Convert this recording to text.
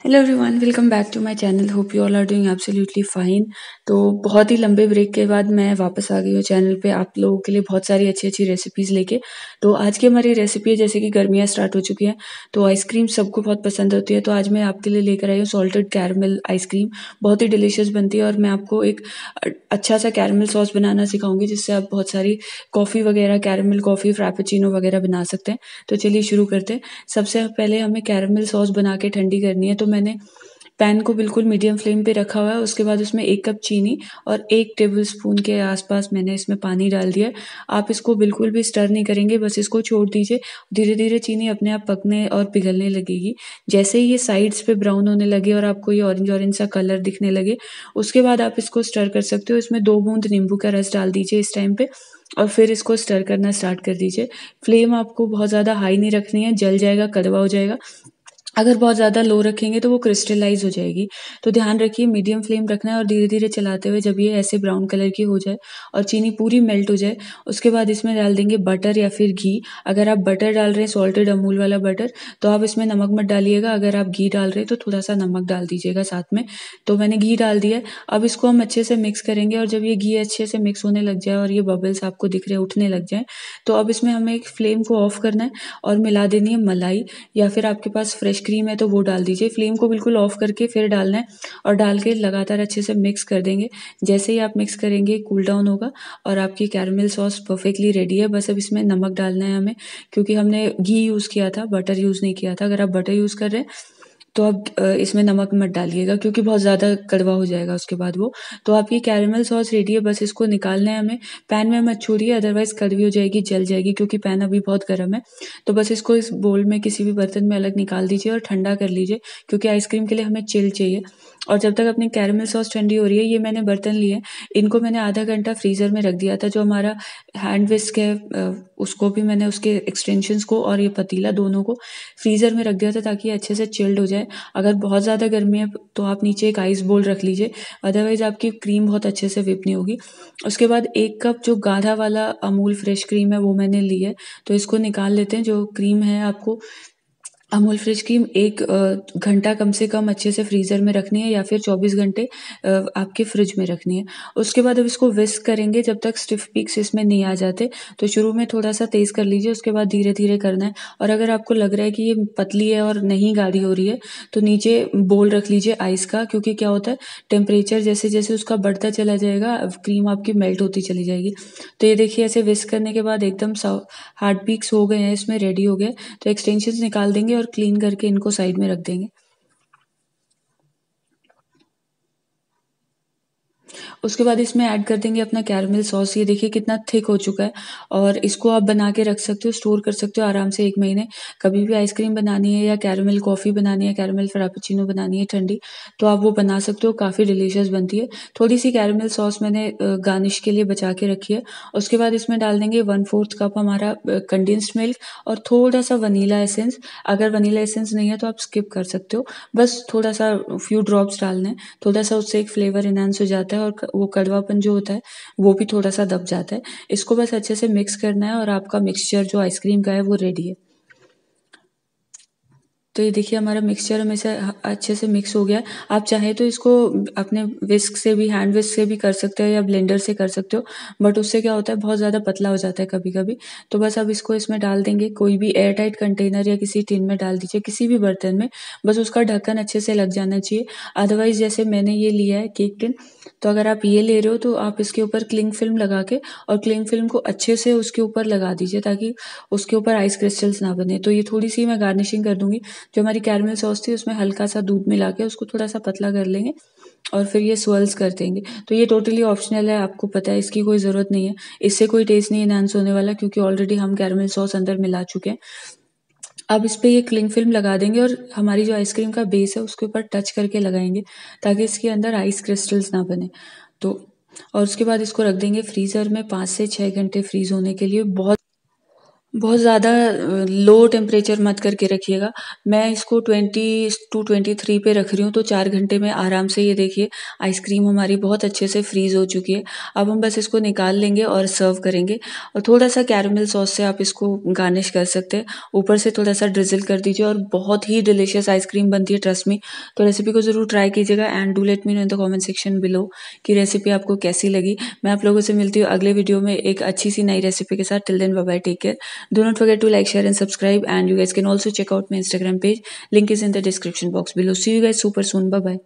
Hello everyone, welcome back to my channel. Hope you all are doing absolutely fine. तो बहुत ही लंबे break के बाद मैं वापस आ गई हूँ चैनल पे आप लोगों के लिए बहुत सारी अच्छी अच्छी रेसिपीज़ लेके। तो आज की हमारी रेसिपी है, जैसे कि गर्मियाँ स्टार्ट हो चुकी हैं तो आइसक्रीम सबको बहुत पसंद होती है। तो आज मैं आपके लिए लेकर आई हूँ सॉल्टेड कैरमल आइसक्रीम। बहुत ही डिलीशियस बनती है और मैं आपको एक अच्छा सा कैरमल सॉस बनाना सिखाऊंगी, जिससे आप बहुत सारी कॉफ़ी वगैरह, कैरमल कॉफ़ी, फ्रैपेचिनो वगैरह बना सकते हैं। तो चलिए शुरू करते हैं। सबसे पहले हमें कैरमल सॉस बना के ठंडी करनी है। तो मैंने पैन को बिल्कुल मीडियम फ्लेम पे रखा हुआ है। उसके बाद उसमें 1 कप चीनी और 1 टेबलस्पून के आसपास मैंने इसमें पानी डाल दिया है। आप इसको बिल्कुल भी स्टर नहीं करेंगे, बस इसको छोड़ दीजिए। धीरे धीरे चीनी अपने आप पकने और पिघलने लगेगी। जैसे ही ये साइड्स पे ब्राउन होने लगे और आपको ये ऑरेंज ऑरेंज सा कलर दिखने लगे, उसके बाद आप इसको स्टर कर सकते हो। इसमें 2 बूंद नींबू का रस डाल दीजिए इस टाइम पे और फिर इसको स्टर करना स्टार्ट कर दीजिए। फ्लेम आपको बहुत ज़्यादा हाई नहीं रखनी है, जल जाएगा, कड़वा हो जाएगा। अगर बहुत ज़्यादा लो रखेंगे तो वो क्रिस्टलाइज़ हो जाएगी। तो ध्यान रखिए, मीडियम फ्लेम रखना है और धीरे-धीरे चलाते हुए जब ये ऐसे ब्राउन कलर की हो जाए और चीनी पूरी मेल्ट हो जाए, उसके बाद इसमें डाल देंगे बटर या फिर घी। अगर आप बटर डाल रहे हैं सॉल्टेड अमूल वाला बटर, तो आप इसमें नमक मत डालिएगा। अगर आप घी डाल रहे हैं तो थोड़ा-सा नमक डाल दीजिएगा साथ में। तो मैंने घी डाल दिया है। अब इसको हम अच्छे से मिक्स करेंगे और जब ये घी अच्छे से मिक्स होने लग जाए और ये बबल्स आपको दिख रहे हैं उठने लग जाएँ, तो अब इसमें हमें एक फ्लेम को ऑफ करना है और मिला देनी है मलाई, या फिर आपके पास फ्रेश क्रीम है तो वो डाल दीजिए। फ्लेम को बिल्कुल ऑफ करके फिर डालना है और डाल के लगातार अच्छे से मिक्स कर देंगे। जैसे ही आप मिक्स करेंगे कूल डाउन होगा और आपकी कैरमल सॉस परफेक्टली रेडी है। बस अब इसमें नमक डालना है हमें, क्योंकि हमने घी यूज़ किया था, बटर यूज़ नहीं किया था। अगर आप बटर यूज़ कर रहे हैं तो आप इसमें नमक मत डालिएगा, क्योंकि बहुत ज़्यादा कड़वा हो जाएगा उसके बाद वो। तो आपकी कैरमल सॉस रेडी है, बस इसको निकालना है हमें। पैन में मत छोड़िए, अदरवाइज़ कड़वी हो जाएगी, जल जाएगी, क्योंकि पैन अभी बहुत गर्म है। तो बस इसको इस बोल में किसी भी बर्तन में अलग निकाल दीजिए और ठंडा कर लीजिए, क्योंकि आइसक्रीम के लिए हमें चिल चाहिए। और जब तक अपनी कैरमल सॉस ठंडी हो रही है, ये मैंने बर्तन लिए, इनको मैंने आधा घंटा फ्रीज़र में रख दिया था। जो हमारा हैंड विस्क है उसको भी मैंने, उसके एक्सटेंशंस को और ये पतीला दोनों को फ्रीज़र में रख दिया था, ताकि अच्छे से चिल्ड हो जाए। अगर बहुत ज़्यादा गर्मी है तो आप नीचे एक आइस बोल रख लीजिए, अदरवाइज़ आपकी क्रीम बहुत अच्छे से व्हिप नहीं होगी। उसके बाद 1 कप जो गाढ़ा वाला अमूल फ्रेश क्रीम है वो मैंने ली है। तो इसको निकाल लेते हैं। जो क्रीम है आपको अमूल फ्रेश क्रीम 1 घंटा कम से कम अच्छे से फ्रीज़र में रखनी है, या फिर 24 घंटे आपके फ्रिज में रखनी है। उसके बाद अब इसको विस्क करेंगे जब तक स्टिफ पीक्स इसमें नहीं आ जाते। तो शुरू में थोड़ा-सा तेज़ कर लीजिए, उसके बाद धीरे-धीरे करना है। और अगर आपको लग रहा है कि ये पतली है और नहीं गाढ़ी हो रही है, तो नीचे बोल रख लीजिए आइस का, क्योंकि क्या होता है, टेम्परेचर जैसे-जैसे उसका बढ़ता चला जाएगा, क्रीम आपकी मेल्ट होती चली जाएगी। तो ये देखिए, ऐसे विस्क करने के बाद एकदम हार्ड पीक्स हो गए हैं, इसमें रेडी हो गए। तो एक्सटेंशंस निकाल देंगे और क्लीन करके इनको साइड में रख देंगे। उसके बाद इसमें ऐड कर देंगे अपना कैरमल सॉस। ये देखिए कितना थिक हो चुका है और इसको आप बना के रख सकते हो, स्टोर कर सकते हो आराम से 1 महीने। कभी भी आइसक्रीम बनानी है या कैरमल कॉफ़ी बनानी है, कैरमल फ्रापेचिनो बनानी है ठंडी, तो आप वो बना सकते हो, काफ़ी डिलीशियस बनती है। थोड़ी-सी कैरमल सॉस मैंने गार्निश के लिए बचा के रखी है। उसके बाद इसमें डाल देंगे 1/4 कप हमारा कंडेंस्ड मिल्क और थोड़ा-सा वनीला एसेंस। अगर वनीला एसेंस नहीं है तो आप स्किप कर सकते हो। बस थोड़ा-सा फ्यू ड्रॉप्स डालने हैं, थोड़ा-सा उससे एक फ्लेवर एनहांस हो जाता है और वो कड़वापन जो होता है वो भी थोड़ा-सा दब जाता है। इसको बस अच्छे से मिक्स करना है और आपका मिक्सचर जो आइसक्रीम का है वो रेडी है। तो ये देखिए, हमारा मिक्सचर हमेशा अच्छे से मिक्स हो गया है। आप चाहें तो इसको अपने विस्क से भी, हैंड विस्क से भी कर सकते हो या ब्लेंडर से कर सकते हो, बट उससे क्या होता है, बहुत ज़्यादा पतला हो जाता है कभी-कभी। तो बस अब इसको इसमें डाल देंगे, कोई भी एयर टाइट कंटेनर या किसी टिन में डाल दीजिए, किसी भी बर्तन में। बस उसका ढक्कन अच्छे से लग जाना चाहिए। अदरवाइज़ जैसे मैंने ये लिया है केक टिन, तो अगर आप ये ले रहे हो तो आप इसके ऊपर क्लिंग फिल्म लगा के और क्लिंग फिल्म को अच्छे से उसके ऊपर लगा दीजिए, ताकि उसके ऊपर आइस क्रिस्टल्स ना बने। तो ये थोड़ी-सी मैं गार्निशिंग कर दूँगी। जो हमारी कैरमल सॉस थी उसमें हल्का-सा दूध मिला के उसको थोड़ा-सा पतला कर लेंगे और फिर ये स्वर्ल्स कर देंगे। तो ये टोटली ऑप्शनल है, आपको पता है, इसकी कोई ज़रूरत नहीं है। इससे कोई टेस्ट नहीं एनहांस होने वाला, क्योंकि ऑलरेडी हम कैरमल सॉस अंदर मिला चुके हैं। अब इस पे ये क्लिंग फिल्म लगा देंगे और हमारी जो आइसक्रीम का बेस है उसके ऊपर टच करके लगाएँगे, ताकि इसके अंदर आइस क्रिस्टल्स ना बने। तो और उसके बाद इसको रख देंगे फ्रीज़र में 5 से 6 घंटे फ्रीज़ होने के लिए। बहुत ज़्यादा लो टेम्परेचर मत करके रखिएगा। मैं इसको 20 टू 23 पे रख रही हूँ, तो 4 घंटे में आराम से ये देखिए आइसक्रीम हमारी बहुत अच्छे से फ्रीज़ हो चुकी है। अब हम बस इसको निकाल लेंगे और सर्व करेंगे, और थोड़ा-सा कैरेमल सॉस से आप इसको गार्निश कर सकते हैं। ऊपर से थोड़ा-सा ड्रिज़ल कर दीजिए और बहुत ही डिलीशियस आइसक्रीम बनती है, ट्रस्ट मी। तो रेसिपी को ज़रूर ट्राई कीजिएगा and do let me know in the comment section below कि रेसिपी आपको कैसी लगी। मैं आप लोगों से मिलती हूँ अगले वीडियो में एक अच्छी सी नई रेसिपी के साथ। Till then bye bye, take care. Do not forget to like, share and subscribe, and you guys can also check out my Instagram page. Link is in the description box below. See you guys super soon. Bye bye.